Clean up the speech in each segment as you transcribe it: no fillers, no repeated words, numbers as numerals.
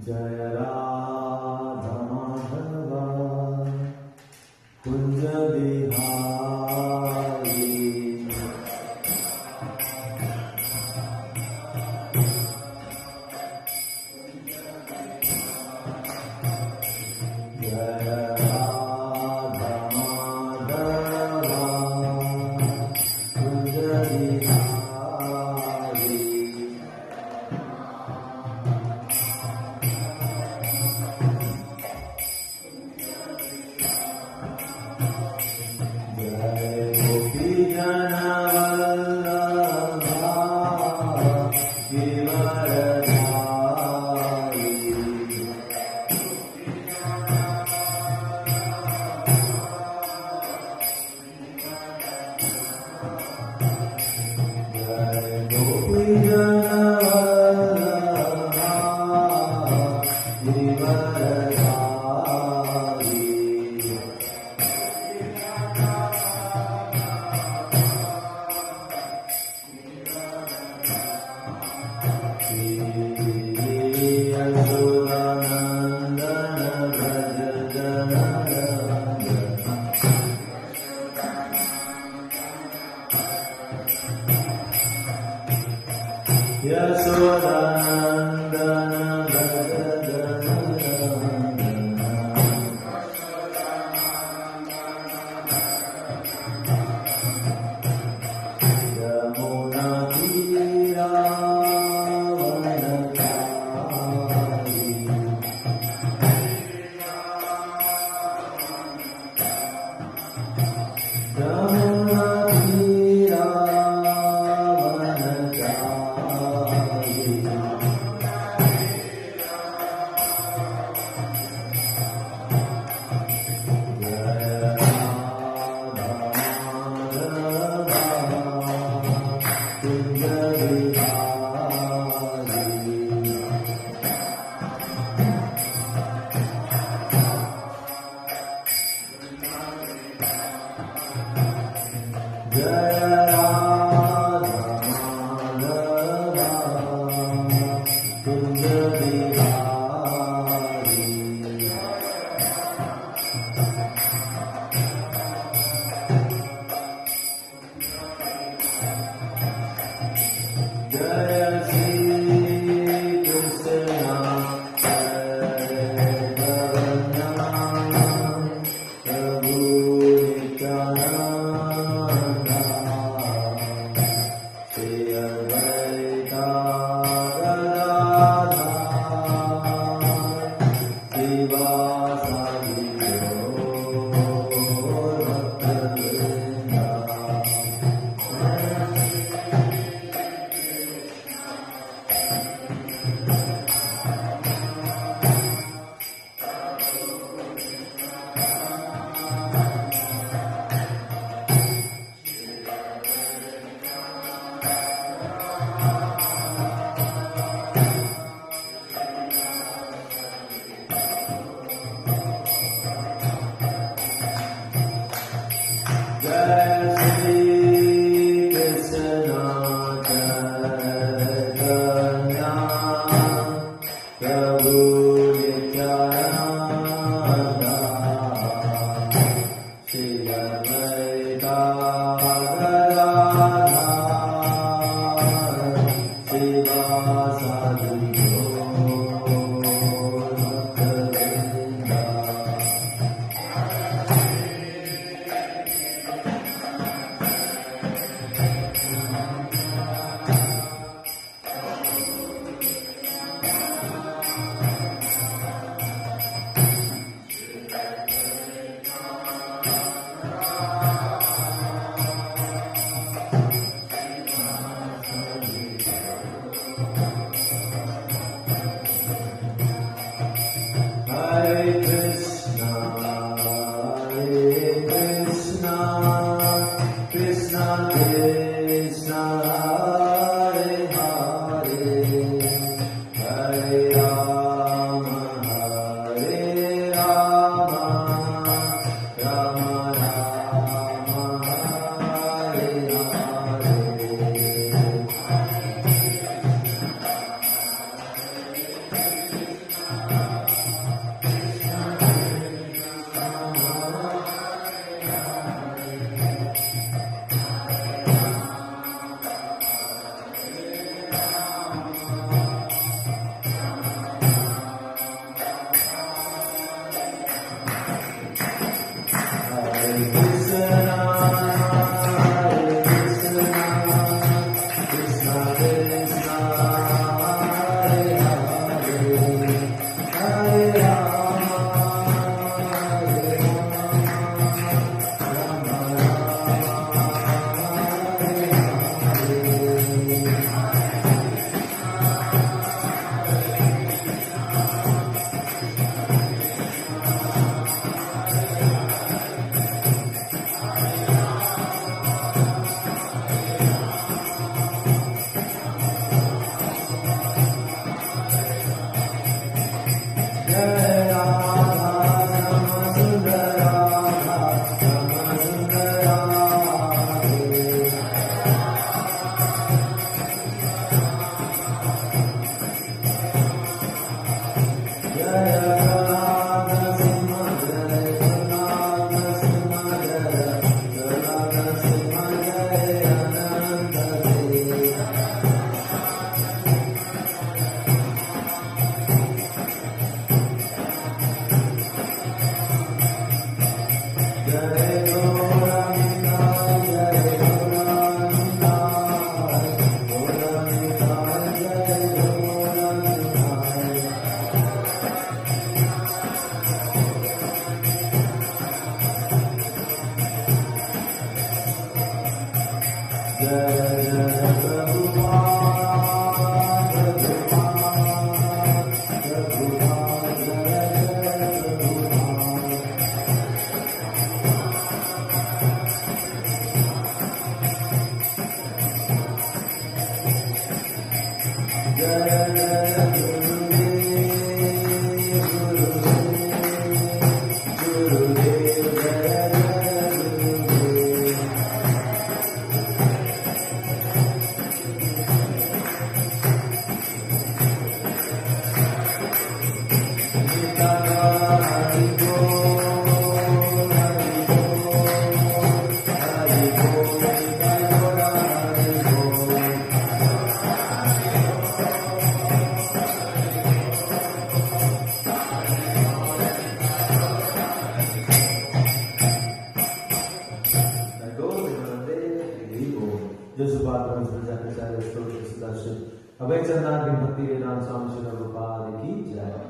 Jaya Radha Madhava Kunja Bihari Jaya Radha Madhava Kunja Bihari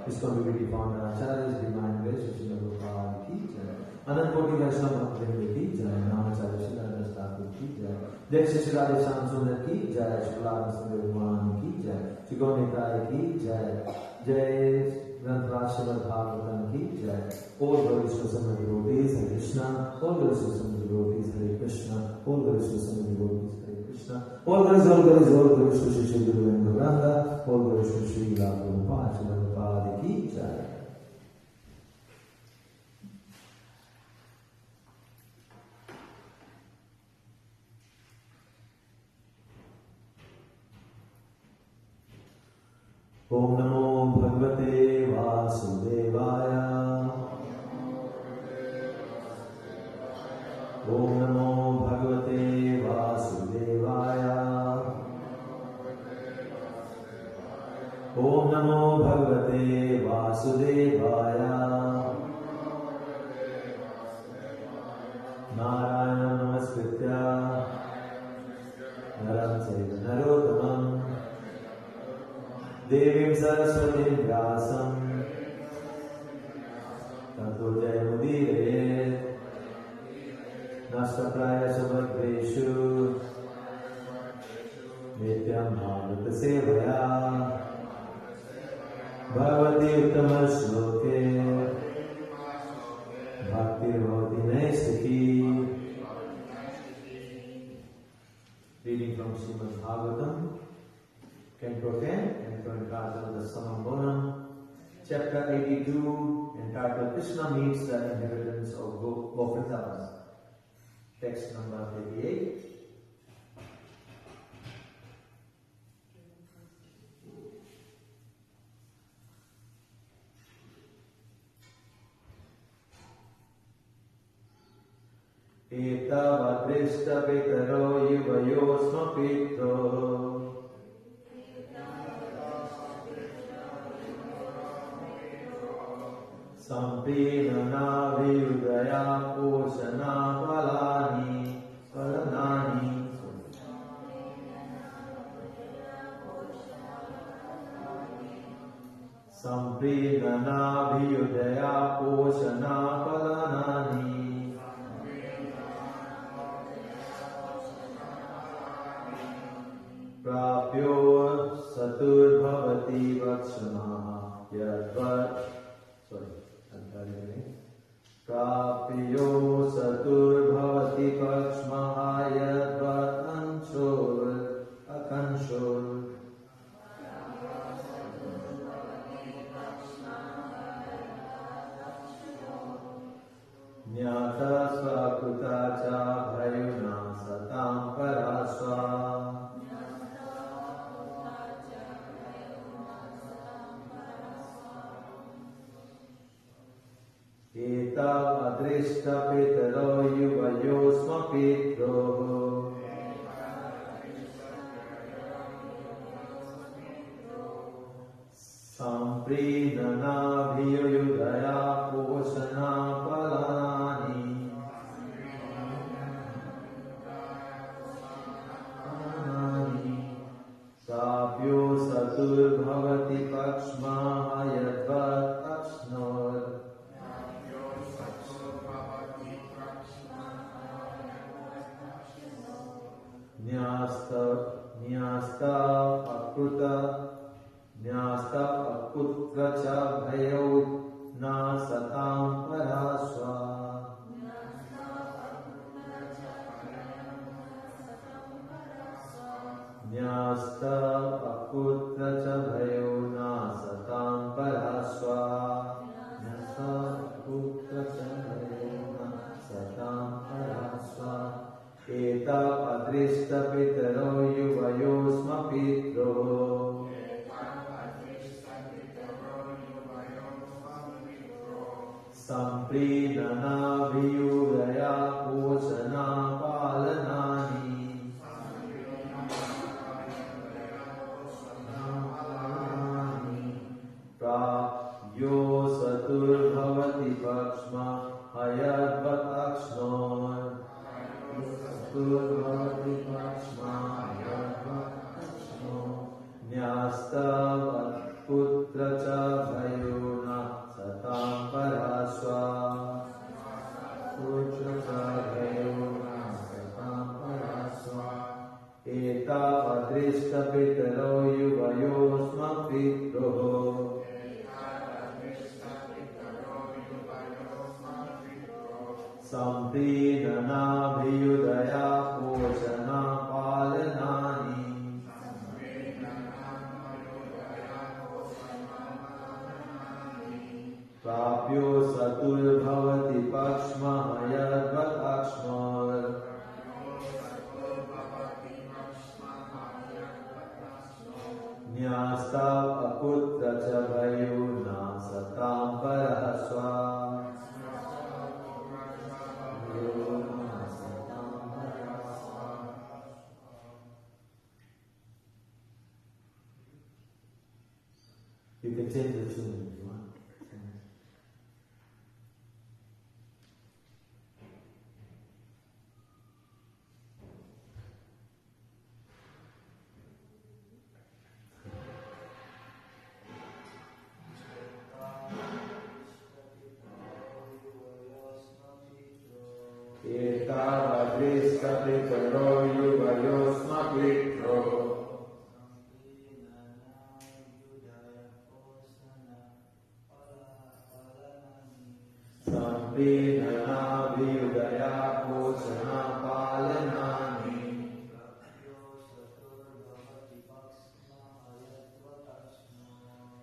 ISKCON Community Founder Acharya's Divine Grace Srila Prabhupada ki jai. Anant Koti Vaishnava Bhaktivinoda ki jai. Namacharya Srila Thakur ki jai. Jai Shri Radhe Shyam Sundar ki jai. Srila Narasimha Bhagwan ki jai. Shri Gaur Nitai ki jai. Jai Granth Srimad Bhagavatam ki jai. All glories to some devotees, Hare Krishna. All glories to some devotees, Hare Krishna. All glories to some devotees, Hare Krishna. All glories to Shri Shri Guru and Gauranga. All glories to Shri Prabhupada, Shri Prabhupada ki jai. Om Namo Bhagavate Vasudevaya. Om Namo Bhagavate Vasudevaya. Om Namo Bhagavate Vasudevaya. Narayana Namaskritya Naram Chaiva Narottamam Devim Saraswatim Vyasam Tato Jayamudire Nastapraya Subhadreshu Nityam Bhagavata Sevaya Bhagavati Uttama Shloke Bhakti Bhavati Naistaki. Reading from Srimad Bhagavatam, Canto 10, entitled The Samambonam, Chapter 82, entitled Krishna Meets the Inheritance of Gopinathas. Text number 38. Etavadrishta pitaro yuvayosma pitro Sampinana viyudaya poshana palanani Sampinana viyudaya poshana palanani Prapyo satur bhavati vakshamaha yadvat. Prapyo satur bhavati vakshamaha yadvat akanshur. Nyata svakuta cha bhayuna satam parasva. Etav adrishta pitaro yuvayosma pitro Samprinana bhiyudaya poshana palanani Sapyo satur bhavati pakshmaha yadvat akshnor Nyasta akutra cha bhayo na satam paraswa. Nyasta akutra cha bhayo na satam paraswa. Nyasta akutra cha bhayo na satam paraswa. Eta adrishta pitaro yuvayosma pitro. Samprinana viyudaya posana palanani. Prapyo satur bhavati pakshma hayadvat akshnor. Satur bhavati pakshma hayadvat akshnor. Nyasta putra cha bhayona satam paraswa. Putra cha bhayona satam paraswa. Eta adrishta pitaro yuvayosma pitroho. Samprinana viyudaya posana palanani. Prapyo satur bhavati pakshma hayadvat akshnor. Nyasta akutra cha bhayona satam paraswa. You can change the tune if you want. Eta adrishta pitaro yuvayosma pitro. Samprinana viyudaya posana palanani.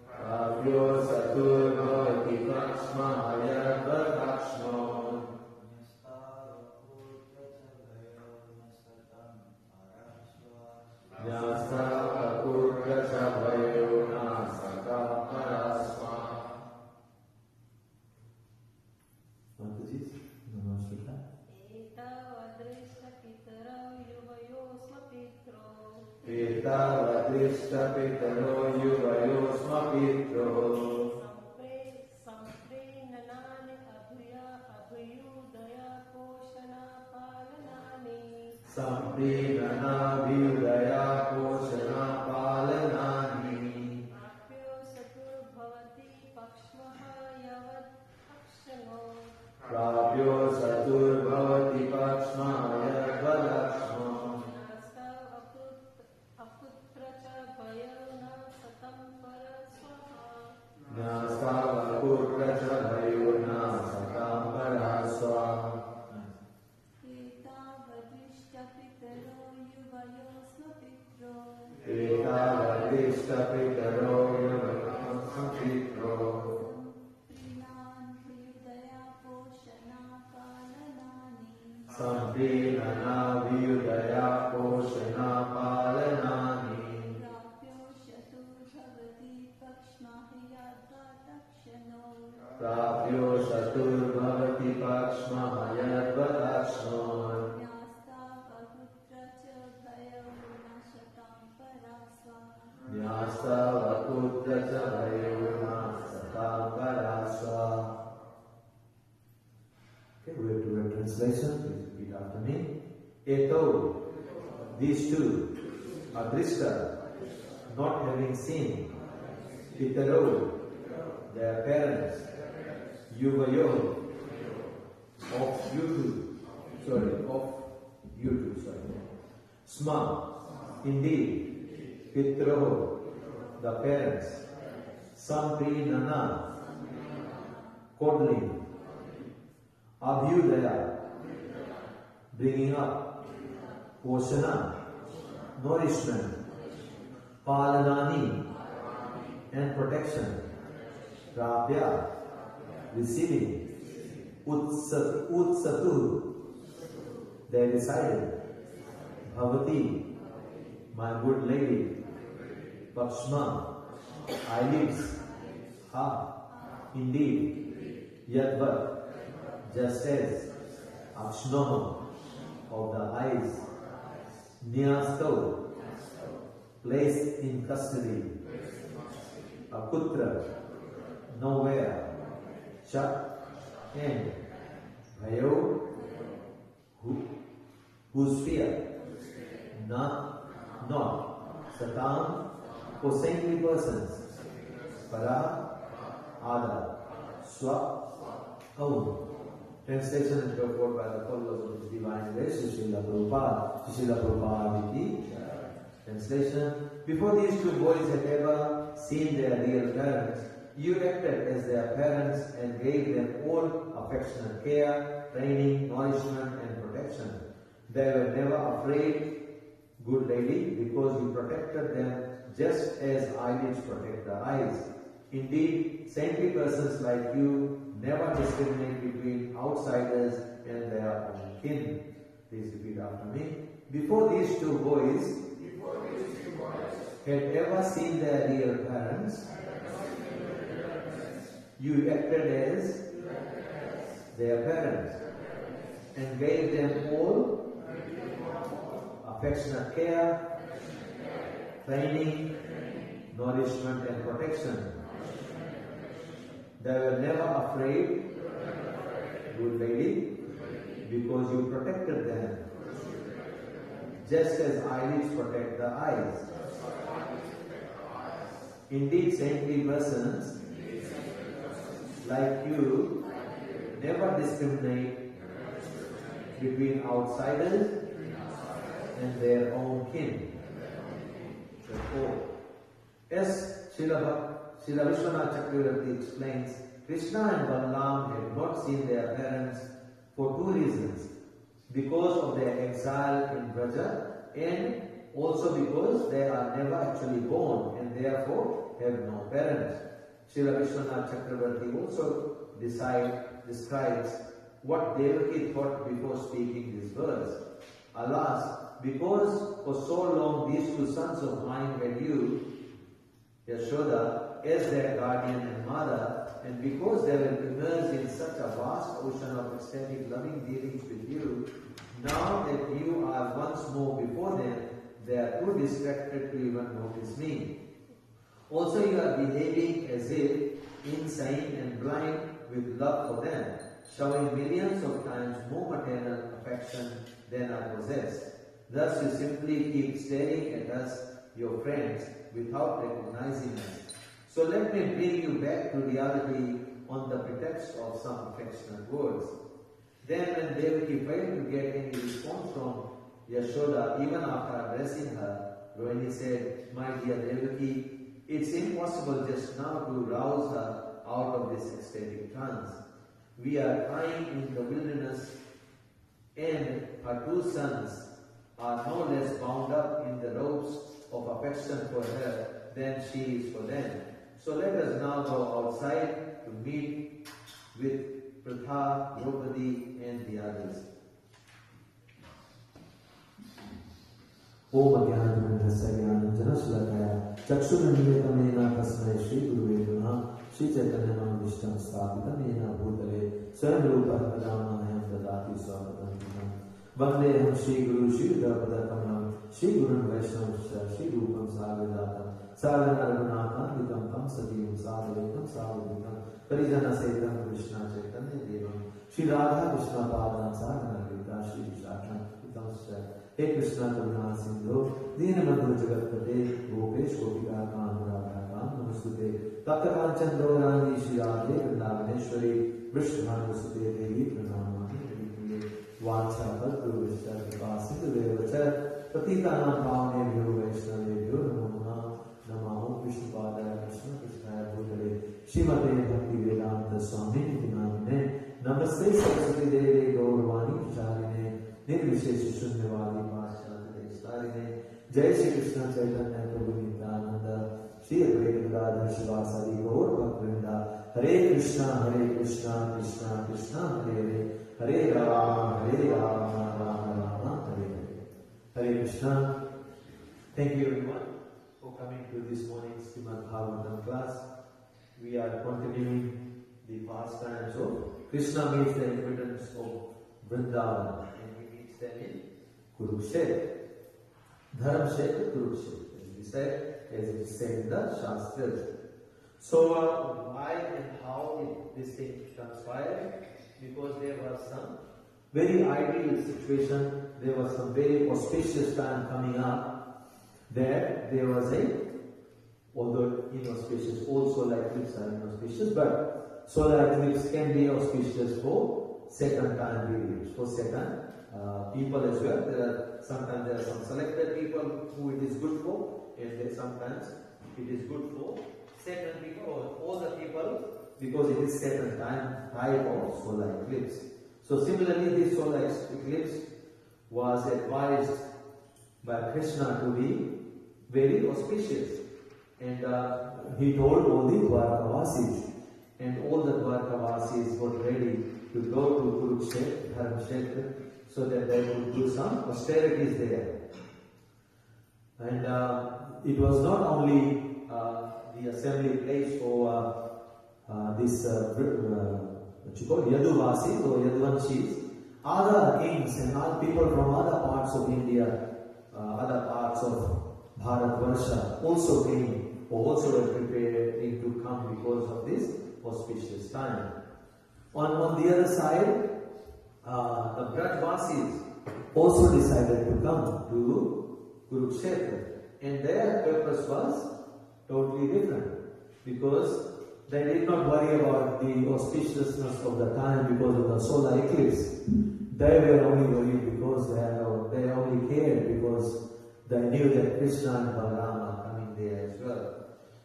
Prapyo satur bhavati pakshma hayadvat akshnor. Nyasta akutra cha bhayona satam paraswa. Namaskar. Eta adrishta pitaro yuvayosma pitro. Samprinana viyudaya posana palanani. Prapyo satur bhavati pakshma hayadvat akshnor. Nyasta akutra cha bhayona satam paraswa. Eta adrishta pitaro yuvayosma pitro. Samprinana viyudaya posana palanani. Prapyo satur bhavati pakshma hayadvat akshnor. Nyasta akutra cha bhayona satam paraswa. Okay, we have to read translation. Please repeat after me. Eto, these two, adrishta, not having seen, pitaro, their parents, yuvayo, of you two, Sma, indeed, Pitroho, the parents, Samprinana, coddling, Abhyudaya, bringing up, Poshana, nourishment, Palanani, and protection, Rabya, receiving, Utsatu, they decided, Bhavati, my good lady, Pakshma, eyelids, Ha, indeed, Yadvat, just as, Akshnoho, of the eyes, Nyasto, placed in custody, Akutra, nowhere, Chak, and Bhayo, whose fear, not, Satam, for saintly persons, Para, Ada, Swa, own. Translation and purport by the followers of the divine grace, Srila Prabhupada Ki. Translation: before these two boys had ever seen their real parents, you acted as their parents and gave them all affectionate care, training, nourishment and protection. They were never afraid, good lady, because you protected them just as eyelids protect the eyes. Indeed, saintly persons like you never discriminate between outsiders and their own kin. Please repeat after me. Before these two boys had ever seen their real parents, you acted as their parents and gave them all affectionate care, training, nourishment and protection. They were never afraid, good lady, because you protected them, just as eyelids protect the eyes. Indeed, saintly persons like you never discriminate between outsiders and their own kin. As Srila Vishwanath Chakravarti explains, Krishna and Balaram had not seen their parents for two reasons: because of their exile in Braja, and also because they are never actually born and therefore have no parents. Srila Vishwanath Chakravarti also describes what Devaki thought before speaking this verse. Alas, because for so long these two sons of mine had you, Yashoda, as their guardian and mother, and because they were immersed in such a vast ocean of ecstatic loving dealings with you, now that you are once more before them, they are too distracted to even notice me. Also, you are behaving as if insane and blind with love for them, showing millions of times more maternal affection than I possess. Thus, you simply keep staring at us, your friends, without recognizing us. So let me bring you back to reality on the pretext of some affectionate words. Then when Devaki failed to get any response from Yashoda, even after addressing her, Rohini said, "My dear Devaki, it's impossible just now to rouse her out of this ecstatic trance. We are crying in the wilderness, and her two sons are no less bound up in the ropes of affection for her than she is for them. So let us now go outside to meet with Pratha, Draupadi and the others." Om Ajnana-Timirandhasya Jnana-Shalakaya Chakshuranimetamena Tasmai Shri Guruve Namaha Shri Chaitanya Manavishtam Sthapitamena Bhutale Swayam Rupa Padamayam Dadati Swavatantam Vandeham Shri Guru Shri Dharpada Shri Gurun Vaishnavasya Shri Rupam Sagadatam Sagana Raghunatha Vikam Tam Satiyam Sadhavikam Sadhavikam Parijana Setam Krishna Chaitanya Devam Shri Radha Krishna Padam Sagana Gita Shri Vishakam Vikam Sya He Krishna Karuna Sindhu Deenabandhu Jagatpate Gopesh Gopika Kanuragha Namastute Tapta Kanchan Gaurani Shri Radhe Vrindavaneshwari Vrishnavasute Devi Pranamani Vancha Padru Vishta Vipasita Devacha Patitanam Pavanebhyo Vaishnavebhyo Namo Namo Vishnupadaya Krishna Krishnaya Bhutale Srimate Bhaktivedanta Swami Niti Namine Namaste Saraswati Deve Gauravani Pracharine Nirvishesha Shunyavadi Paschatane Starine Jai Shri Krishna Chaitanya Prabhu Nityananda Shri Advaita Gadadhar Shivasari Gaur Bhaktivinoda Hare Krishna Krishna Krishna Hare Hare Rama Rama Rama Hare Hare. Hare Krishna. Thank you everyone for coming to this morning's Srimad Bhagavatam class. We are continuing the pastimes of Krishna meets the inhabitants of Vrindavan and he meets them in Kurukshetra. Dharamshetra Kurukshetra, as we said, as it is said in the Shastras. So why and how this thing transpired? Because there was some very ideal situation, there was some very auspicious time coming up, there was a, although inauspicious, also like eclipses are inauspicious, but solar eclipse can be auspicious for second time periods, for second people as well. Sometimes there are some selected people who it is good for, and sometimes it is good for second people or all the people, because it is second type of solar eclipse. So similarly, this solar eclipse was advised by Krishna to be very auspicious, and he told all the Dwarkavasis, and all the Dwarkavasis got ready to go to Kurukshetra, Dharamshetra, so that they would do some austerities there. And it was not only the assembly place for this what you call Yaduvasis or Yaduvanshis, other kings and other people from other parts of India, other parts of Bharatvarsha also came or also were prepared to come because of this auspicious time. On the other side, the Brajvasis also decided to come to Kurukshetra, and their purpose was totally different, because they did not worry about the auspiciousness of the time because of the solar eclipse. They were only worried because they only cared because they knew that Krishna and Balaram are coming there as well.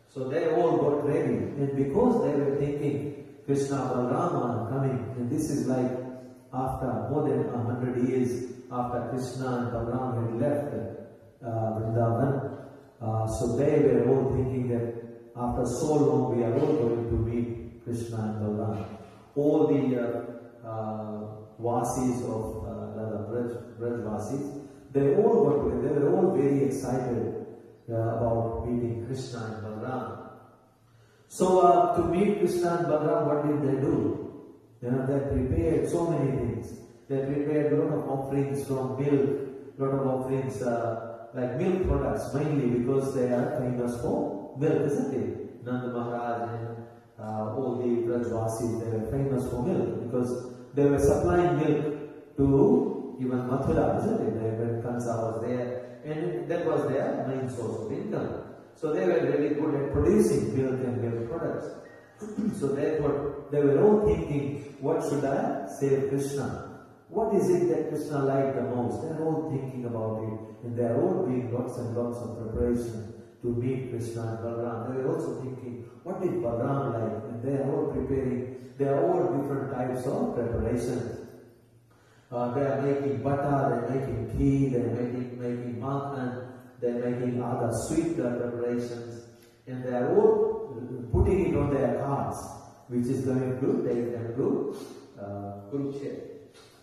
So they all got ready, and because they were thinking Krishna and Balaram are coming, and this is like after more than 100 years after Krishna and Balaram had left Vrindavan, so they were all thinking that after so long we are all going to meet Krishna and Balaram. All the Vasis of Brajvasis, they were all very excited about meeting Krishna and Balaram. So to meet Krishna and Balaram, what did they do? They prepared so many things. They prepared a lot of offerings from milk, a lot of offerings like milk products mainly, because they are famous for milk, isn't it? Nanda Maharaj and all the Brajvasis, they were famous for milk because they were supplying milk to even Mathura, isn't it? When Kansa was there, and that was their main source of income. So they were really good at producing milk and milk products. So therefore, they were all thinking, what should I say of Krishna? What is it that Krishna liked the most? They are all thinking about it, and they are all doing lots and lots of preparation to meet Krishna and Balaram. They were also thinking, what did Balaram like? And they are all preparing. They are all different types of preparations. They are making butter, they are making ghee, they are making makhan, they are making other sweet preparations, and they are all putting it on their carts, which is going to take them to Kurukshetra.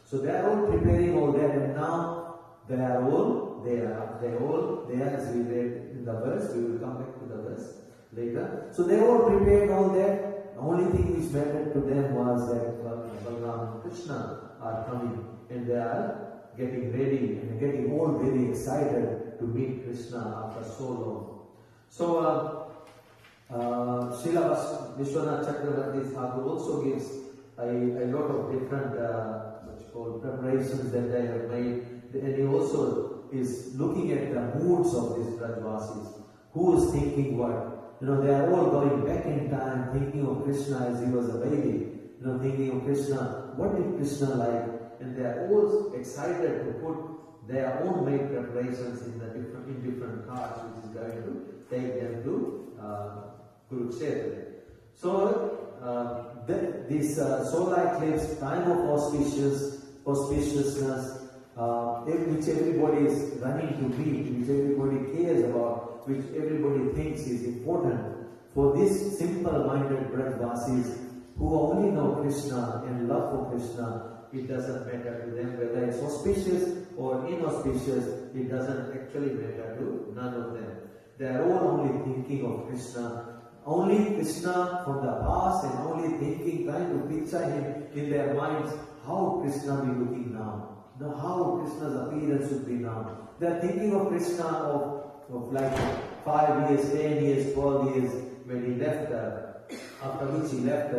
So they are all preparing all that, and now they are all there, as we read in the verse. We will come back to the verse later. So they all prepared all that. The only thing which mattered to them was that Balaram and Krishna are coming, and they are getting ready and getting all very excited to meet Krishna after so long. So Srila Vishwanath Chakravarti Thakur also gives a lot of different preparations that they have made, and he also is looking at the moods of these Brajvasis. Who is thinking what? They are all going back in time, thinking of Krishna as he was a baby. Thinking of Krishna, what did Krishna like? And they are all excited to put their own made preparations in different carts, which is going to take them to Kurukshetra. So this solar eclipse, time of auspiciousness, which everybody is running to meet, which everybody cares about, which everybody thinks is important. For these simple-minded Brajvasis who only know Krishna and love for Krishna, it doesn't matter to them whether it's auspicious or inauspicious. It doesn't actually matter to none of them. They are all only thinking of Krishna. Only Krishna from the past, and only thinking, trying to picture him in their minds, how Krishna be looking now. Now how Krishna's appearance should be now. They are thinking of Krishna of like 5 years, 10 years, 12 years when he left, after which he left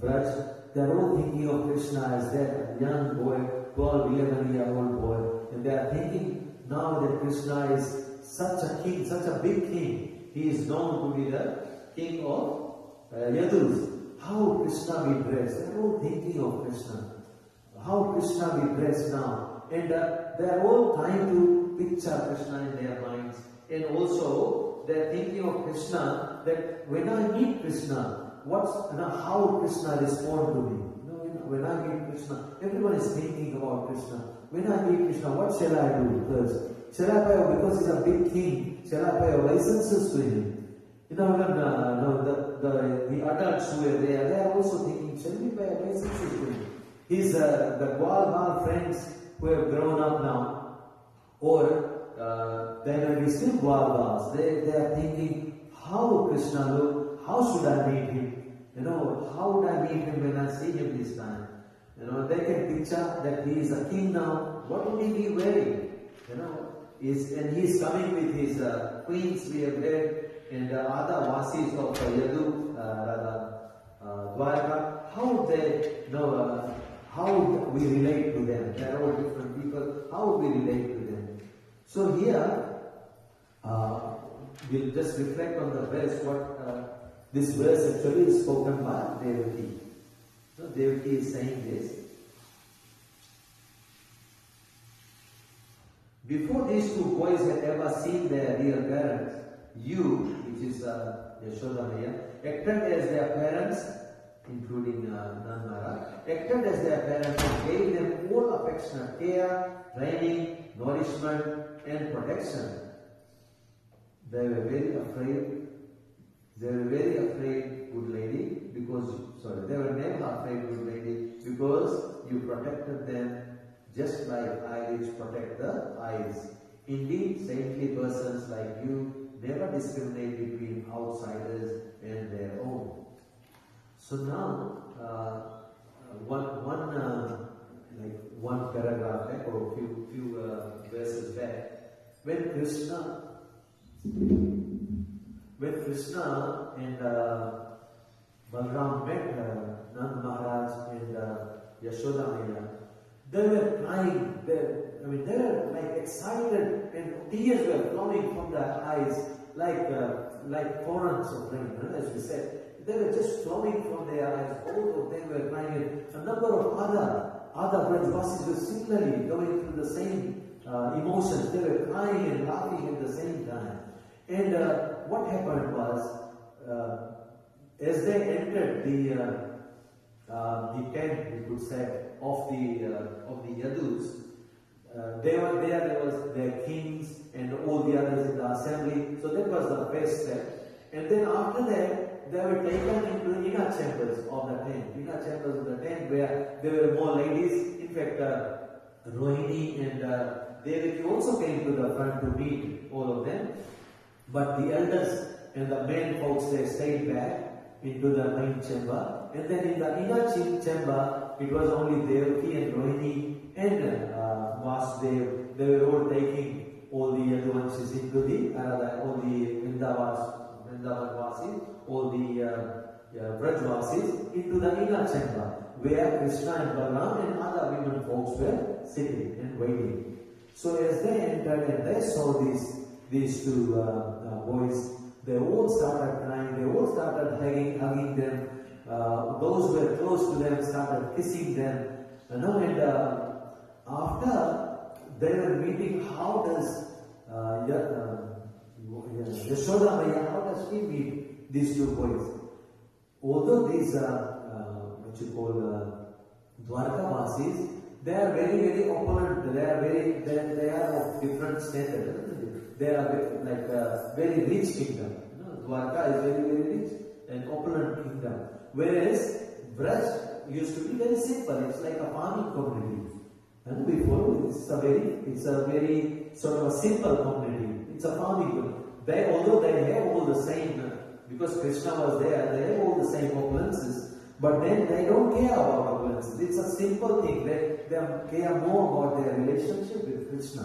Braj. They are all thinking of Krishna as that young boy, 12, 11-year-old boy. And they are thinking now that Krishna is such a king, such a big king. He is known to be the king of Yadus. How Krishna be dressed? They are all thinking of Krishna. How Krishna be dressed now? And they are all trying to picture Krishna in their minds. And also they are thinking of Krishna, that when I meet Krishna, how Krishna respond to me? When I meet Krishna, everyone is thinking about Krishna. When I meet Krishna, what shall I do first? Shall I pay, because he's a big king, shall I pay obeisances to him? The adults who are there, they are also thinking, shall we pay obeisances to him? His the Gwal friends who have grown up now, or they may be still Gwal, they are thinking, how Krishna look, how should I meet him? How would I meet him when I see him this time? They can picture that he is a king now. What would he be wearing? And he is coming with his queens, we have read, and other Vasis of Yadu, Dwarka. How would they know? How would we relate to them? They are all different people. How would we relate to them? So here, we'll just reflect on the verse. What this verse actually is spoken by Devaki. So Devaki is saying this. Before these two boys had ever seen their real parents, you, which is Yashoda Maya, acted as their parents, including Nandara, acted as their parents and gave them all affectionate care, training, nourishment, and protection. They were very afraid. They were very afraid, good lady, they were never afraid, good lady, because you protected them just like eyelids protect the eyes. Indeed, saintly persons like you never discriminate between outsiders and their own. So now, one paragraph back, or a few verses back, when Krishna and Balram met Nand Maharaj and Yashoda Maya, they were crying. They were like excited, and tears were flowing from their eyes like torrents of rain, as we said. They were just flowing from their eyes. Both of them were crying. A number of other Brajvasis were similarly going through the same emotions. They were crying and laughing at the same time. And what happened was, as they entered the tent, we could say, of the Yadus, they were there. There was their kings and all the others in the assembly. So that was the first step. And then after that, they were taken into inner chambers of the tent. Inner chambers of the tent where there were more ladies. In fact, Rohini and Devaki also came to the front to meet all of them. But the elders and the men folks, they stayed back into the main chamber. And then in the inner chamber, it was only Devaki and Rohini and Vasudev. They were all taking all the Yaduvanshis into all the Vrindavanvasis, all the Brajvasis into the inner chamber, where Krishna and Balaram and other women folks were sitting and waiting. So as they entered and they saw these two boys, they all started crying, they all started hugging them. Those who were close to them started kissing them. And after they were meeting how does Yashoda Maya, how does she meet these two boys? Although these what you call Dwarkavasis, they are very, very opulent. They are of different standard. They are like very rich kingdom. Dwarka is very, very rich and opulent kingdom. Whereas Braj used to be very simple. It's like a farming community. And before it's a very sort of a simple community. It's a farming community. Although they have all the same, because Krishna was there, they have all the same opulences. But then they don't care about opulences. It's a simple thing. They care more about their relationship with Krishna.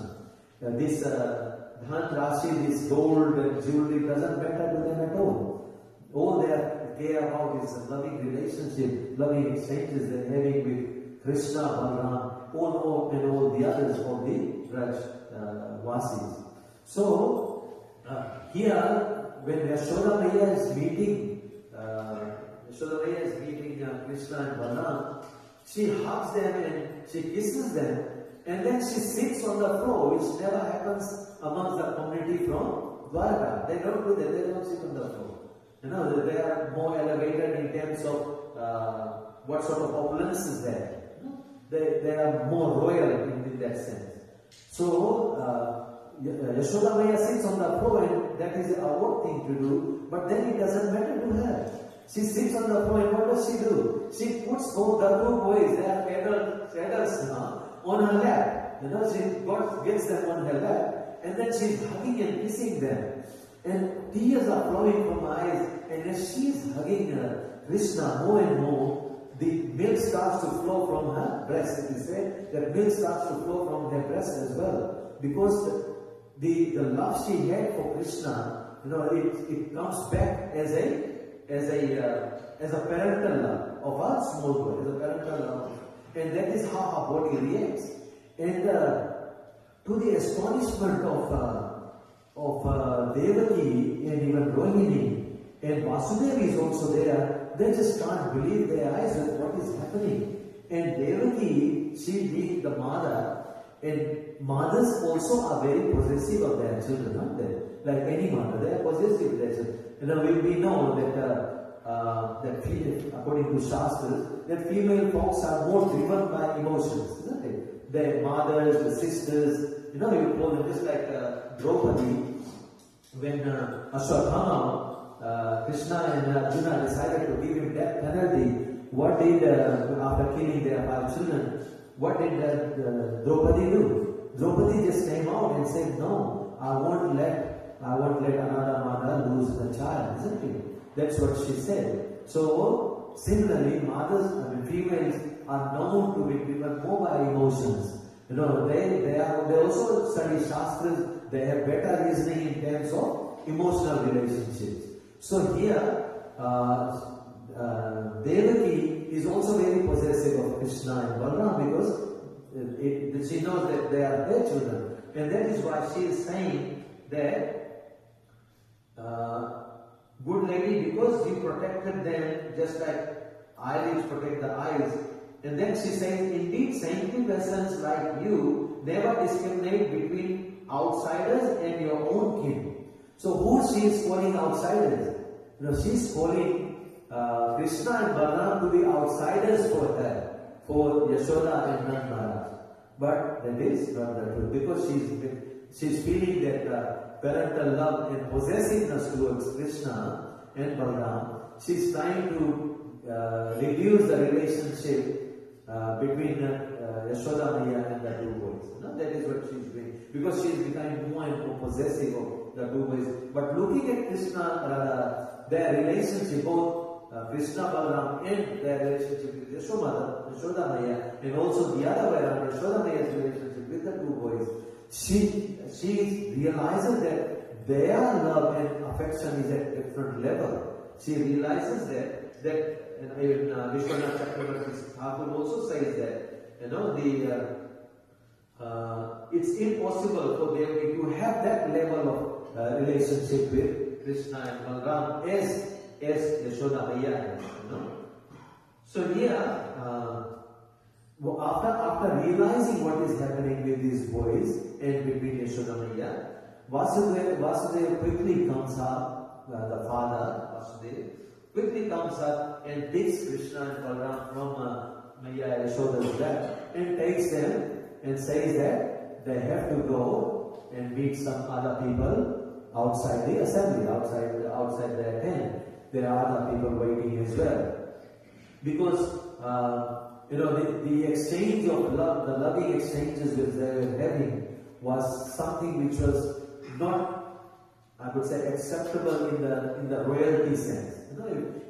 This Dhan Rashi, this gold and jewelry doesn't matter to them at all. All they care about is a loving relationship, loving exchanges they're having with Krishna, Balaram, and all the others of the Braj Vasis. So, here, when Yashoda Maya is meeting Krishna and Balaram, she hugs them and she kisses them, and then she sits on the floor, which never happens amongst the community from Dwarka. They don't do that, they don't sit on the floor. They are more elevated in terms of what sort of opulence is there. They are more royal in that sense. So, Yashoda Maya sits on the floor, and that is our thing to do, but then it doesn't matter to her. She sits on the floor, and what does she do? She puts both the two boys, they are adults now, on her lap. She gets them on her lap, and then she's hugging and kissing them. And tears are flowing from her eyes, and as she's hugging Krishna more and more, the milk starts to flow from her breast. It is said that milk starts to flow from her breast as well, because the love she had for Krishna, it comes back as a parental love of a small boy, as a parental love, and that is how her body reacts. And to the astonishment of Devaki and even Rohini, and Vasudeva is also there, they just can't believe their eyes at what is happening. And Devaki, she being the mother, and mothers also are very possessive of their children, aren't they? Like any mother, they are possessive of their children. We know that according to Shastras, that female folks are more driven by emotions, isn't it? Their mothers, the sisters, you call them just like Draupadi, when Ashwatthama, Krishna and Arjuna decided to give him death penalty. What did, after killing their 5 children, what did Draupadi do? Draupadi just came out and said, no, I won't let another mother lose the child, isn't it? That's what she said. So, similarly, females are known to be driven more by emotions. They also study Shastras, they have better reasoning in terms of emotional relationships. So here, Devaki is also very possessive of Krishna and Balaram, because she knows that they are their children. And that is why she is saying that, good lady, because you protected them just like eyelids protect the eyes. And then she says, indeed, saintly persons like you never discriminate between outsiders and your own kin. So who she is calling outsiders? She is calling Krishna and Balaram to be outsiders for her, for Yashoda and Nand Maharaj. But that is not the truth, because she is feeling that parental love and possessiveness towards Krishna and Balaram. She is trying to reduce the relationship between Yashoda Maya and the 2 boys. That is what she is doing, because she is becoming more and more possessive of the 2 boys. But looking at Krishna, their relationship, both Krishna Balaram and their relationship with Yashoda Maya, and also the other way around, Yashoda Maya's relationship with the 2 boys, she realizes that their love and affection is at different level. She realizes that even Vishwanath Chakravarti Thakur also says that, it's impossible for them to have that level of relationship with Krishna and Balaram as Yashoda Maya has. So here, After realizing what is happening with these boys and between Yashoda Maya, Vasudeva quickly comes up, the father, Vasudeva, quickly comes up and takes Krishna and Balaram from Maya Yashoda's lap and takes them and says that they have to go and meet some other people outside the assembly, outside their tent. There are other people waiting as well. Because the exchange of love, the loving exchanges which they were having was something which was not, I would say, acceptable in the royalty sense.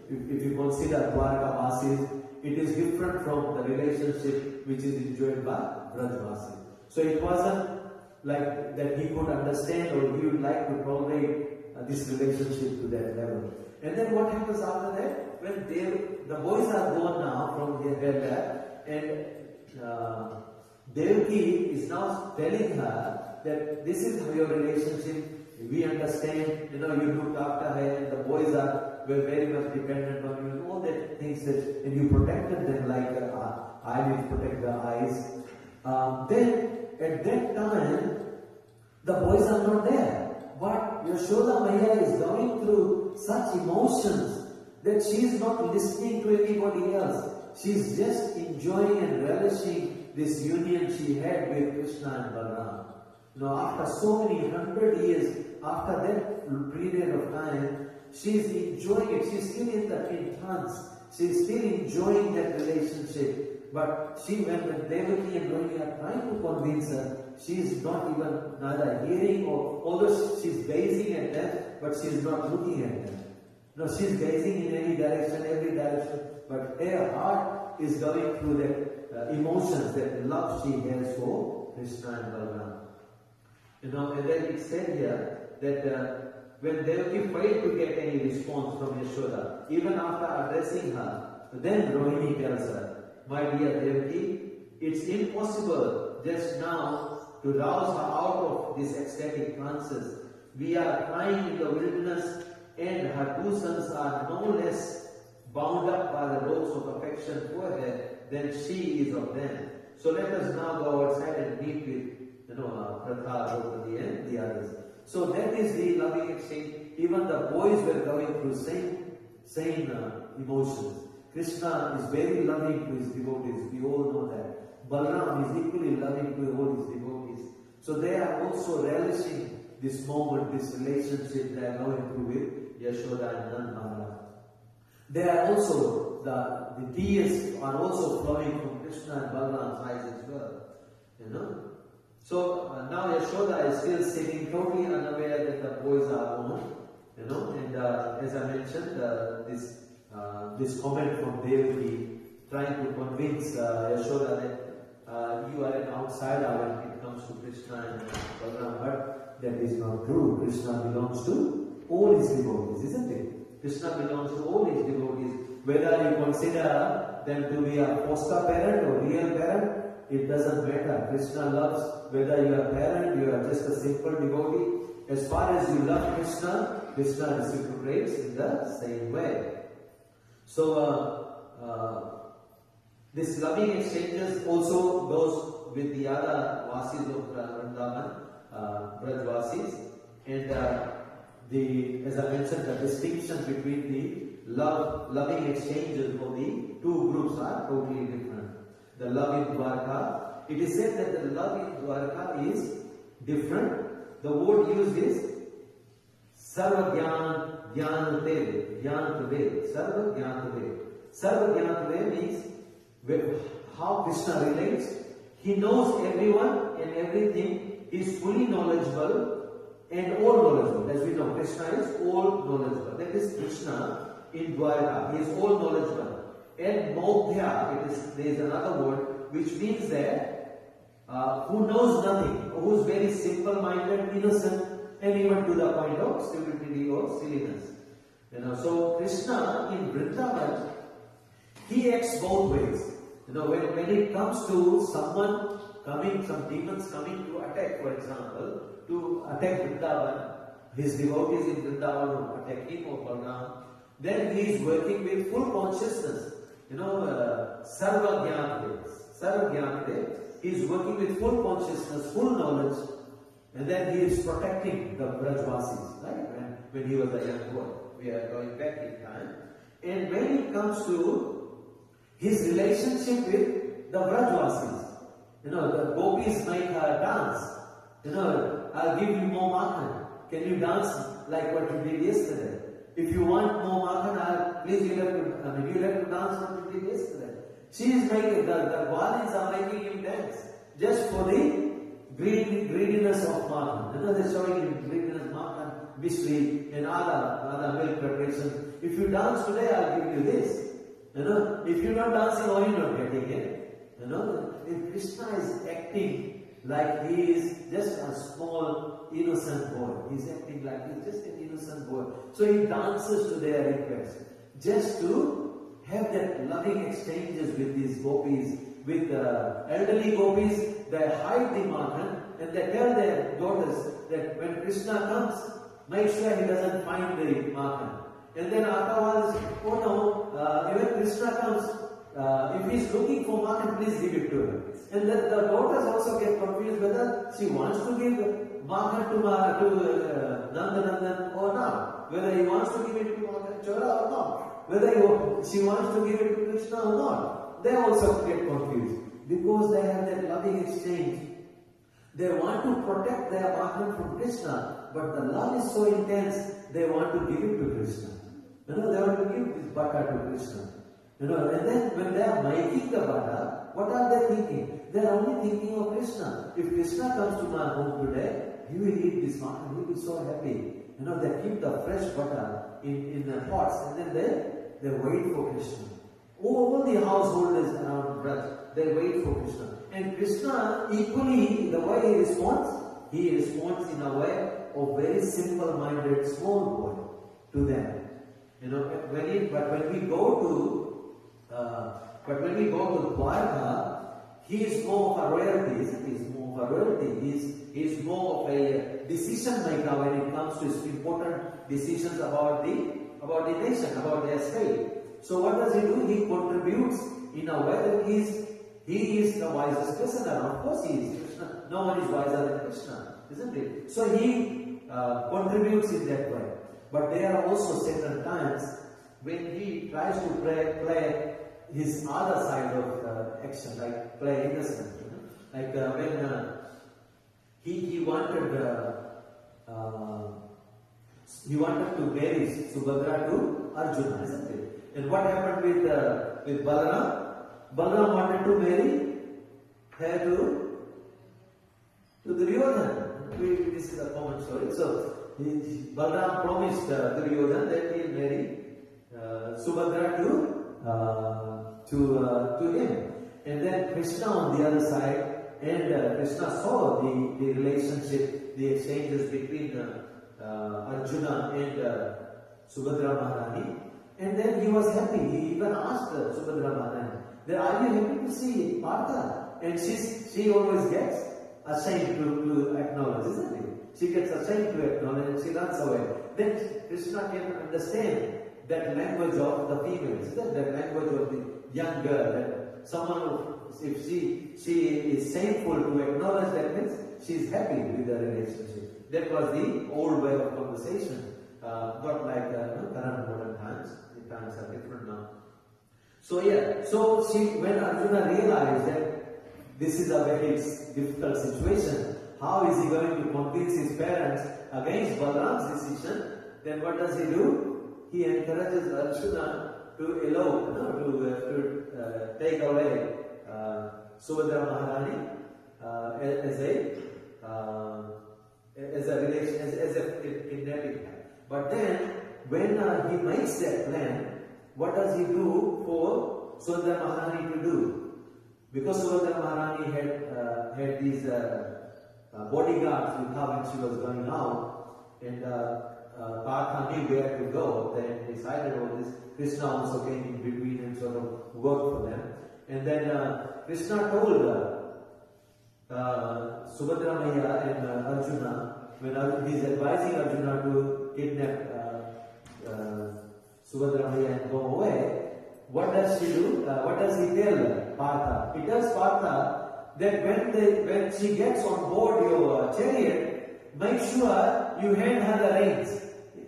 If you consider Dwarkavasis, it is different from the relationship which is enjoyed by Brajvasis. So it wasn't like that he could understand or he would like to tolerate this relationship to that level. And then what happens after that? When the boys are gone now from their lab, and Devaki is now telling her that this is your relationship. We understand, you looked after her, and the boys were very much dependent on you, and all that things that, and you protected them like eyelids protect the eyes. Then at that time, the boys are not there. But Yashoda Maya is going through such emotions that she is not listening to anybody else. She is just enjoying and relishing this union she had with Krishna and Balaram. After so many 100 years, after that period of time, she is enjoying it. She is still in trance. She is still enjoying that relationship. But when Devaki and Rohini are trying to convince her, she is not even neither hearing or, although she is gazing at them, but she is not looking at them. She is gazing in every direction, but her heart is going through that emotions, that love she has for Krishna and Balaram. And then it said here that when Devaki failed to get any response from Yashoda, even after addressing her, then Rohini tells her, "My dear Devaki, it's impossible just now to rouse her out of these ecstatic trances. We are crying in the wilderness, and her two sons are no less bound up by the ropes of affection for her than she is of them. So let us now go outside and meet with Pratha, Draupadi and the others." So that is the loving exchange. Even the boys were going through same emotions. Krishna is very loving to his devotees. We all know that. Balaram is equally loving to all his devotees. So they are also relishing this moment, this relationship they are going through with Yashoda and Nanda. They are also, the tears are also flowing from Krishna and Balaram's eyes as well. So now Yashoda is still sitting totally unaware that the boys are gone. And as I mentioned, this comment from Devaki trying to convince Yashoda that you are an outsider when it comes to Krishna and Balaram, but that is not true. Krishna belongs to all his devotees, isn't it? Krishna belongs to all his devotees. Whether you consider them to be a foster parent or real parent, it doesn't matter. Krishna loves whether you are a parent, you are just a simple devotee. As far as you love Krishna, Krishna reciprocates in the same way. So this loving exchanges also goes with the other Vasis of Vrindavan, Brajvasis, and as I mentioned, the distinction between the loving exchanges for the two groups are totally different. The love in Dwarka, it is said that the love in Dwarka is different. The word used is Sarva Jnana Tve, Sarva Jnana Tve. Sarva Jnana Tve means how Krishna relates. He knows everyone and everything. He is fully knowledgeable and all knowledgeable. As we know, Krishna is all knowledgeable. That is Krishna in Dwarka. He is all knowledgeable. And Maudhya, there is another word which means that who knows nothing, who is very simple-minded, innocent, and even to the point of stupidity or silliness. So Krishna in Vrindavan, he acts both ways. When it comes to someone coming, some demons coming to attack, for example, to attack Vrindavan, his devotees in Vrindavan will attack him or Balaram, then he is working with full consciousness. Sarva Jnana. Sarvagyanate, he is working with full consciousness, full knowledge, and then he is protecting the Brajvasis, right? When he was a young boy. We are going back in time. And when it comes to his relationship with the Brajvasis, the gopis make her dance. I'll give you more makhan. Can you dance like what you did yesterday? If you want more makhan, please you have to dance what you did yesterday. She is making, the Gwalis are making him dance just for the greediness of makhan. They're showing him greediness, makhan, mystery, and other milk preparations. If you dance today, I'll give you this. If you're not dancing, why are you not getting it? If Krishna is acting like he is just a small, innocent boy. He's acting like he's just an innocent boy. So he dances to their request. Just to have that loving exchanges with these gopis, with the elderly gopis, they hide the makhan and they tell their daughters that when Krishna comes, make sure he doesn't find the makhan. And then afterwards, oh no, even Krishna comes, if he's looking for makhan, please give it to her. And the daughters also get confused whether she wants to give makhan to Nandanandan or not. Whether he wants to give it to Makhan Chora or not. Whether she wants to give it to Krishna or not. They also get confused. Because they have that loving exchange. They want to protect their makhan from Krishna. But the love is so intense, they want to give it to Krishna. They want to give this butter to Krishna. And then when they are making the butter, what are they thinking? They are only thinking of Krishna. If Krishna comes to my home today, he will eat this makhan, he will be so happy. They keep the fresh butter in the pots and then they wait for Krishna. All the householders around Braj, they wait for Krishna. And Krishna, equally, the way he responds in a way of very simple-minded small boy to them. When we go to Dwarka, he is more of a royalty, isn't he? He is more of a royalty. He is more of a decision maker when it comes to important decisions about the nation, about their state. So what does he do? He contributes in a way that he is the wisest person. And of course he is. Krishna. No one is wiser than Krishna, isn't it? So he contributes in that way. But there are also certain times when he tries to play his other side of action, like play innocent. Like when he wanted to marry Subhadra to Arjuna, isn't it? And what happened with Balaram? Balaram wanted to marry her to Duryodhana. This is a common story. So Balaram promised Duryodhana that he will marry Subhadra to him. And then Krishna on the other side, and Krishna saw the relationship, the exchanges between Arjuna and Subhadra Maharani. And then he was happy. He even asked Subhadra Maharani, are you happy to see Partha? And she always gets ashamed to acknowledge, isn't it? She gets ashamed to acknowledge and she runs away. Then Krishna can understand that language of the females, that language of the young girl, that someone, if she is shameful to acknowledge that means she is happy with the relationship. That was the old way of conversation, not like current modern times. The times are different now. So when Arjuna realized that this is a very difficult situation, how is he going to convince his parents against Balaram's decision? Then what does he do? He encourages Arjuna to elope, to take away Subhadra Maharani as a kidnapping. But then, when he makes that plan, what does he do for Subhadra Maharani to do? Because Subhadra Maharani had these bodyguards with her when she was going out, and Partha knew where to go. They decided all this. Krishna also came in between and sort of worked for them. And then Krishna told Subhadra Maya and Arjuna, when he's advising Arjuna to kidnap Subhadra Maya and go away, what does she do? What does he tell Partha. It tells Partha that when she gets on board your chariot, make sure you hand her the reins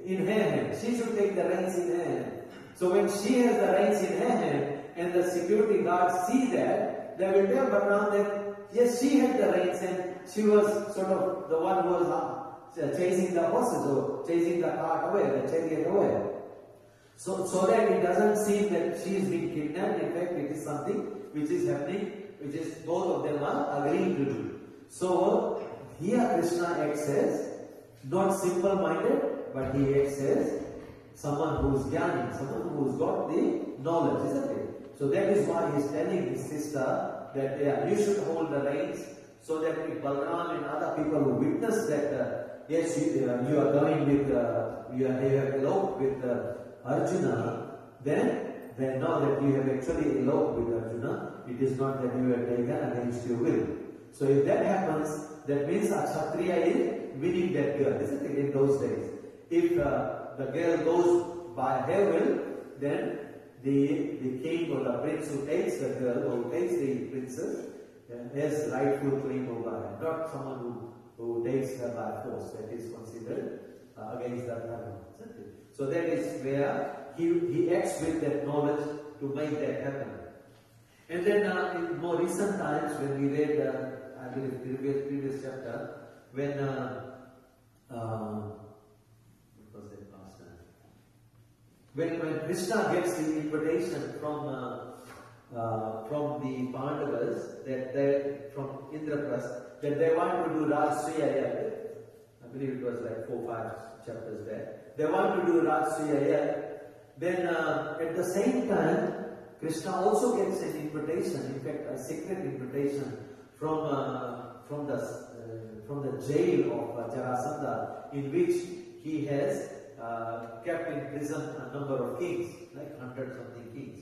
in her hand. She should take the reins in her hand. So when she has the reins in her hand and the security guards see that, they will tell Balaram that yes, she had the reins and she was sort of the one who was chasing the horses or chasing the cart away, the chariot away. So that it doesn't seem that she is being kidnapped. In fact, it is something which is happening, which is both of them are agreeing to do. So here Krishna acts as not simple-minded, but he acts as someone who is jnani, someone who has got the knowledge, isn't it? So that is why he is telling his sister that you should hold the reins, so that if Balaram and other people who witness that yes, you are going with, you have eloped with Arjuna, then they know that you have actually eloped with Arjuna. It is not that you have taken against your will. So if that happens, that means a Kshatriya is winning that girl, isn't it, in those days? If the girl goes by her will, then the king or the prince who takes the girl or who takes the princess has rightful claim over her, not someone who takes her by force. That is considered against the dharma, isn't it? So that is where he acts with that knowledge to make that happen. And then in more recent times, when we read, I believe, previous chapter, when what was that last time? When Krishna gets the invitation from the Pandavas, from Indraprastha, that they want to do Rajsriya. I believe it was like 4 or 5 chapters back. They want to do Rajsriya. Then at the same time, Krishna also gets an invitation, in fact a secret invitation from the jail of Jarasandha, in which he has kept in prison a number of kings, like 100 something kings,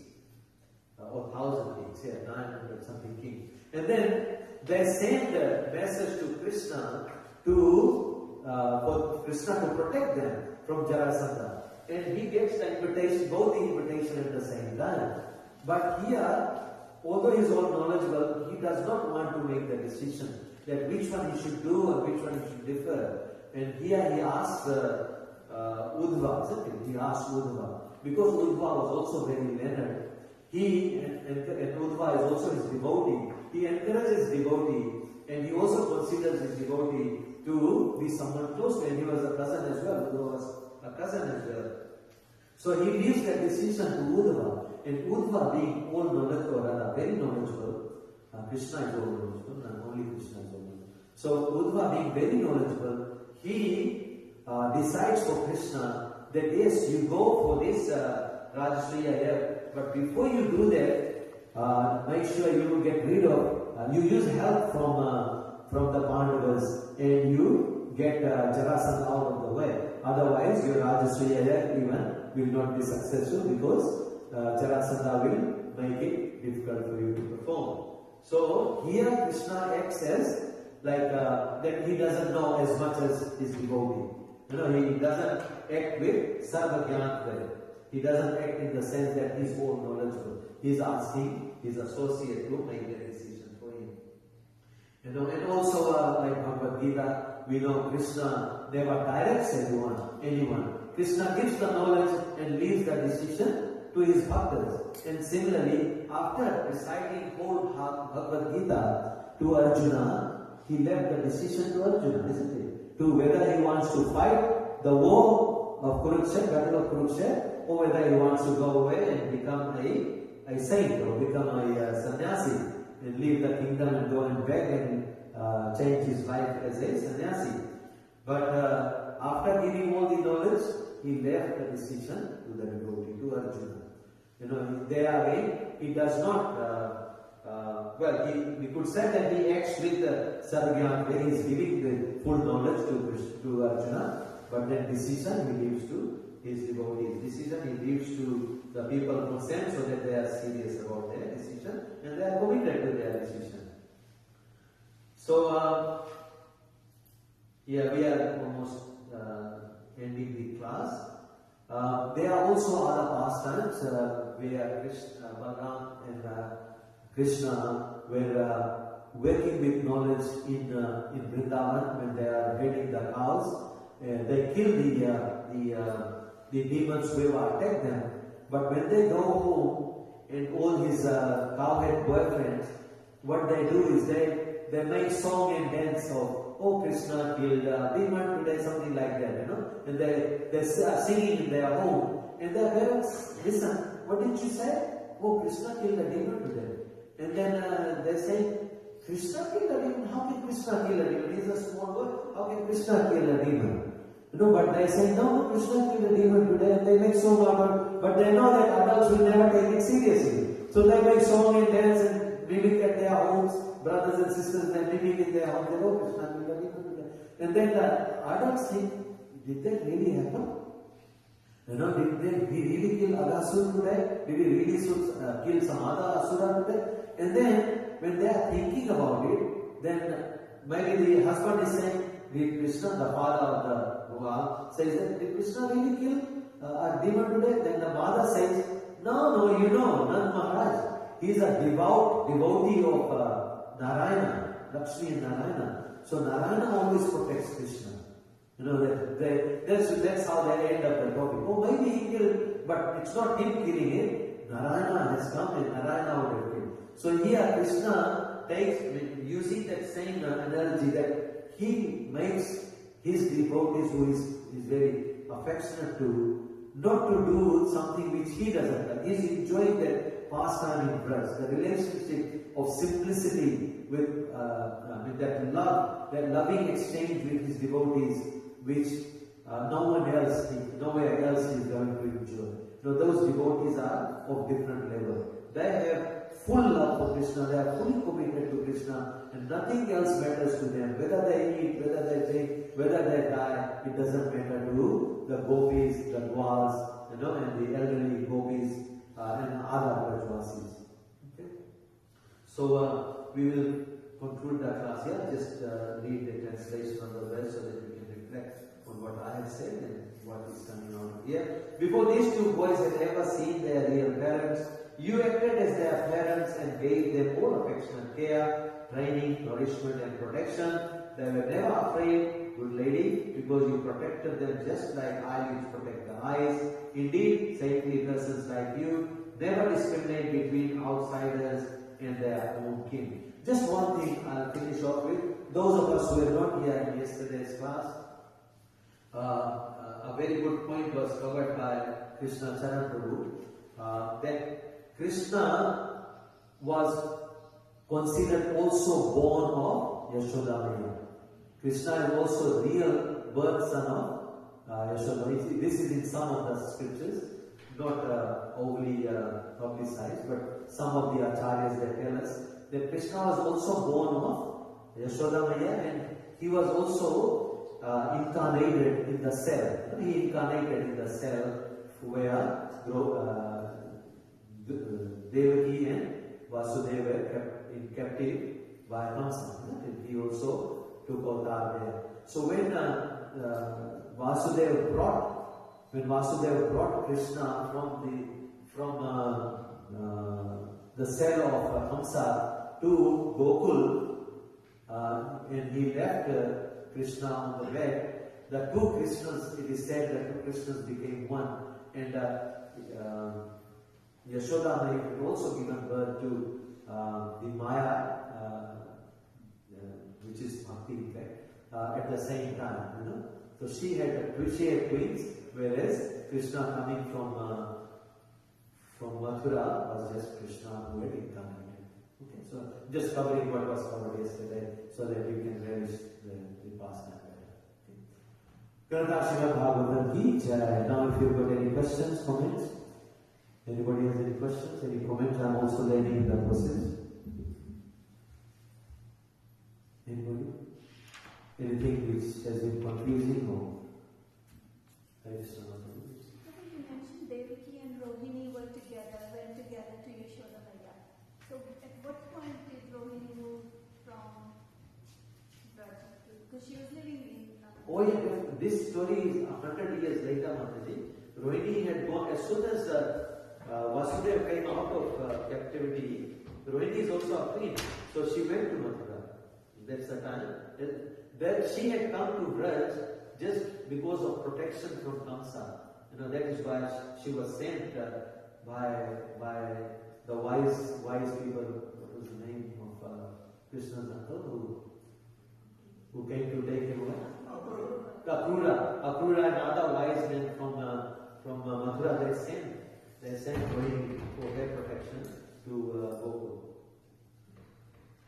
or 1,000 kings, 900 something kings. And then they send a message to Krishna for Krishna to protect them from Jarasandha. And he gets the invitation, both the invitation at the same time. But here, although he is all knowledgeable, he does not want to make the decision that which one he should do and which one he should defer. And here he asks Uddhava, isn't it? He asks Uddhava. Because Uddhava was also very learned, and Uddhava is also his devotee. He encourages devotee, and he also considers his devotee to be someone close to him. He was a cousin as well. Uddhava was a cousin as well. So he leaves that decision to Uddhava. And Uddhava being all knowledgeable, rather very knowledgeable, Krishna is all knowledgeable, and only Krishna is all knowledgeable. So Uddhava being very knowledgeable, he decides for Krishna that yes, you go for this Rajasriya, but before you do that, make sure you get rid of, you use help from the Pandavas and you get Jarasandha out of the way. Otherwise, your Rajasriya even will not be successful because Jarasandha will make it difficult for you to perform. So here Krishna acts as like that he doesn't know as much as his devotee. He doesn't act with sarvajnatva. He doesn't act in the sense that he's all knowledgeable. He's asking his associate to make the decision for him. And also like Bhagavad Gita, we know Krishna never directs anyone. Krishna gives the knowledge and leaves the decision to his bhaktas. And similarly, after reciting whole Bhagavad Gita to Arjuna, he left the decision to Arjuna, isn't it? To whether he wants to fight the war of Kurukshetra, battle of Kurukshetra, or whether he wants to go away and become a saint or become a sannyasi and leave the kingdom and go and beg and change his life as a sannyasi. But after giving all the knowledge, he left the decision to the devotee, to Arjuna. There again, he does not, we could say that he acts with the sarvagyan, where he is giving the full knowledge to Arjuna, but that decision he leaves to his devotees. Decision he leaves to the people concerned so that they are serious about their decision and they are committed to their decision. So, here we are almost ending the class. There are also other pastimes where Balaram and Krishna were working with knowledge in Vrindavan when they are herding the cows. They kill the demons who have attacked them. But when they go home and all his cowhead boyfriends, what they do is they make song and dance of, oh, Krishna killed a demon today, something like that, And they are singing in their home. And their parents, listen, what did you say? Oh, Krishna killed a demon today. And then they say, Krishna killed a demon? How can Krishna kill a demon? He's a small boy. How can Krishna kill a demon? But they say, no, Krishna killed a demon today. And they make song about, but they know that adults will never take it seriously. So they make song and dance and mimic at their homes. Brothers and sisters, they mimic in their homes. They know Krishna killed a demon today. And then the adults think, did that really happen? Did we really kill Agasur today? Did we really kill some other Asura today? And then, when they are thinking about it, then maybe the husband is saying, did Krishna, the father of the Bhagavad, says that, did Krishna really kill a demon today? Then the mother says, no, Nand Maharaj. He is a devotee of Narayana, Lakshmi and Narayana. So Narayana always protects Krishna. That's how they end up the topic. Oh, maybe he killed, but it's not him killing it. Narayana has come and Narayana would have killed. So here Krishna takes, using that same analogy, that he makes his devotees who is very affectionate to, not to do something which he doesn't like. He's enjoying that pastime in drugs, the relationship of simplicity with that love, that loving exchange with his devotees, which nowhere else is going to enjoy. Those devotees are of different level. They have full love for Krishna, they are fully committed to Krishna, and nothing else matters to them. Whether they eat, whether they drink, whether they die, it doesn't matter to the gopis, the gwals, and the elderly gopis and other brajvasis. Okay? So we will conclude the class here. Just read the translation on the verse so that we can reflect on what I have said and what is coming out here. Before these two boys had ever seen their real parents, you acted as their parents and gave them all affectionate care, training, nourishment and protection. They were never afraid, good lady, because you protected them just like eyelids protect the eyes. Indeed, saintly persons like you never discriminate between outsiders and their own kin. Just one thing I'll finish off with. Those of us who were not here in yesterday's class, a very good point was covered by Krishna Charan Prabhu, that Krishna was considered also born of Yashoda Maya. Krishna is also real birth son of Yashoda. This is in some of the scriptures, not overly publicized, but some of the acharyas that tell us that Krishna was also born of Yashoda Maya, and he was also incarnated in the cell. He incarnated in the cell where Devaki and Vasudeva were kept in captive by Kamsa. And he also took avatar there. So when Vasudeva brought Krishna from the cell of Kamsa to Gokul, and he left Krishna on the bed, the two Krishnas, it is said that two Krishnas became one, and Yashoda Maya had also given birth to the Maya, which is Bhakti in fact, at the same time, So she had twins, whereas Krishna coming from Mathura was just Krishna who had incarnated. Okay, so just covering what was covered yesterday, so that you can relish the pastime better. Okay. Srimad Bhagavatam ki Jai. Now, if you've got any questions, comments. Anybody has any questions, any comments? I'm also learning the process. Anybody? Anything which has been confusing or? I just don't know. I think you mentioned Devaki and Rohini went together to Yashoda Maya. So at what point did Rohini move from Braja? Because she was living in... Oh yeah, this story is 100 years later, Mataji. Rohini had gone, as soon as Vasudeva came out of captivity, Rohini is also a queen. So she went to Mathura. That's the time. That she had come to Braj just because of protection from Kamsa. That is why she was sent by the wise people. What was the name of Krishna's uncle who came to take him away? Akrura and other wise men from Mathura. They sent Rohini for their protection to Gokul.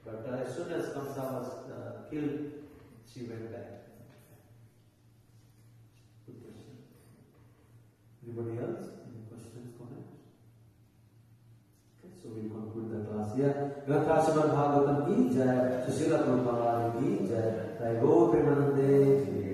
But as soon as Kamsa was killed, she went back. Good question. Anybody else? Any questions, comments? Okay, so we'll conclude the class here. Srimad Bhagavatam ki jai, Srila Prabhupada ki jai, Jai Go Premanande.